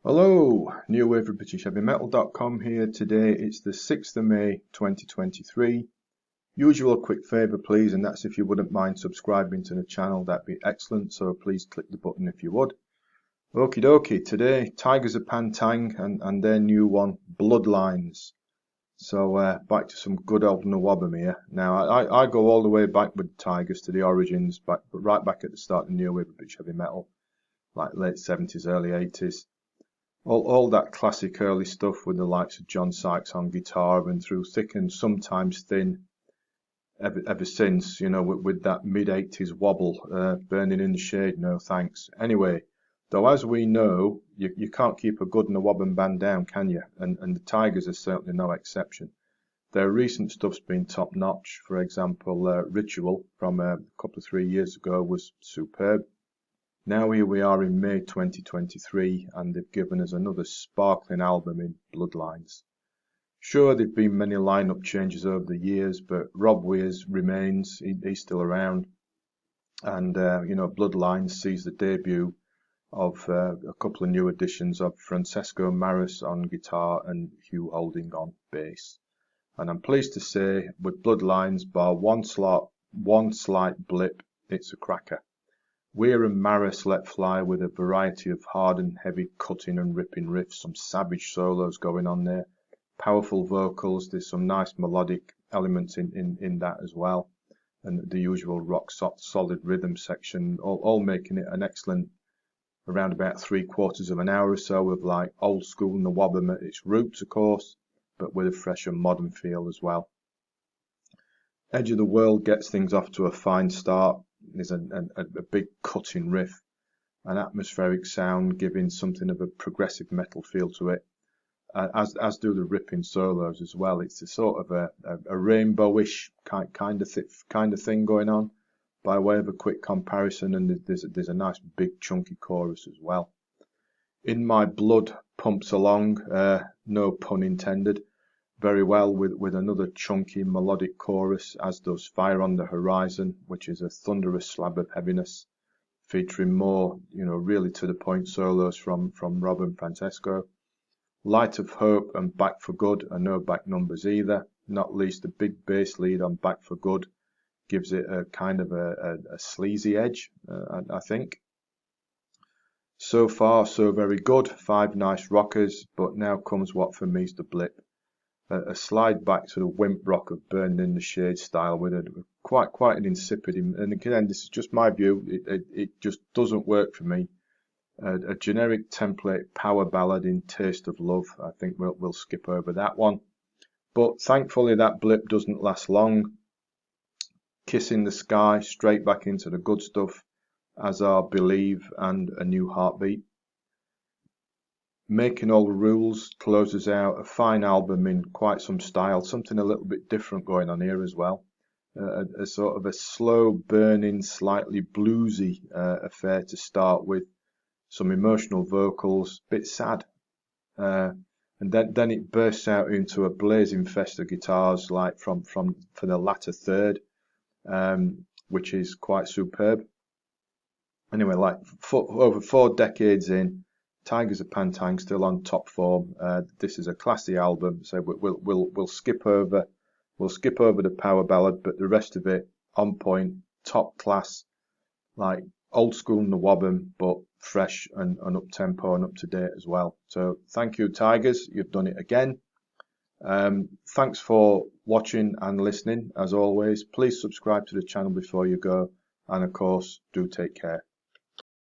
Hello, NWOBHM here today. It's the 6th of May 2023. Usual quick favour please, and that's if you wouldn't mind subscribing to the channel, that'd be excellent, so please click the button if you would. Okie dokie, today Tygers of Tang and their new one, Bloodlines. So back to some good old NWOBHM here. Now I go all the way back with Tygers to the origins, right back at the start of NWOBHM, like late 70s, early 80s. All that classic early stuff with the likes of John Sykes on guitar and through thick and sometimes thin ever since, you know, with that mid-80s wobble, burning in the shade, no thanks. Anyway, though as we know, you can't keep a good NWOBHM band down, can you? And the Tygers are certainly no exception. Their recent stuff's been top notch. For example, Ritual from a couple of 3 years ago was superb. Now here we are in May 2023 and they've given us another sparkling album in Bloodlines. Sure, there've been many lineup changes over the years, but Rob Weirs remains, he's still around. And, you know, Bloodlines sees the debut of a couple of new additions of Francesco Maris on guitar and Hugh Holding on bass. And I'm pleased to say, with Bloodlines, bar one slight blip, it's a cracker. Weir and Maris let fly with a variety of hard and heavy cutting and ripping riffs, some savage solos going on there, powerful vocals, there's some nice melodic elements in that as well, and the usual rock solid rhythm section, all making it an excellent, around about 3/4 of an hour or so of like old school NWOBHM at its roots, of course, but with a fresh and modern feel as well. Edge of the World gets things off to a fine start. There's a big cutting riff, an atmospheric sound giving something of a progressive metal feel to it, as do the ripping solos as well. It's a sort of a rainbowish kind of thing going on, by way of a quick comparison, and there's a nice big chunky chorus as well. In My Blood pumps along, no pun intended, very well with another chunky melodic chorus, as does Fire on the Horizon, which is a thunderous slab of heaviness, featuring more, you know, really to the point solos from Rob and Francesco. Light of Hope and Back for Good are no back numbers either, not least the big bass lead on Back for Good gives it a kind of a sleazy edge, I think. So far, so very good, 5 nice rockers, but now comes what for me is the blip. A slide back to the wimp rock of Burning in the Shade style with a quite an insipid, and again this is just my view, it just doesn't work for me. A generic template power ballad in Taste of Love, I think we'll skip over that one. But thankfully that blip doesn't last long. Kissing the Sky straight back into the good stuff, as are Believe and A New Heartbeat. Making All the Rules closes out a fine album in quite some style, something a little bit different going on here as well. A sort of a slow burning, slightly bluesy affair to start with, some emotional vocals, bit sad, and then it bursts out into a blazing fest of guitars, like for the latter third, which is quite superb. Anyway, like over 4 decades in, Tygers of Tang still on top form. This is a classy album, so we'll skip over the power ballad, but the rest of it on point, top class, like old school NWOBHM, but fresh and up tempo and up to date as well. So thank you, Tygers, you've done it again. Thanks for watching and listening. As always, please subscribe to the channel before you go, and of course, do take care.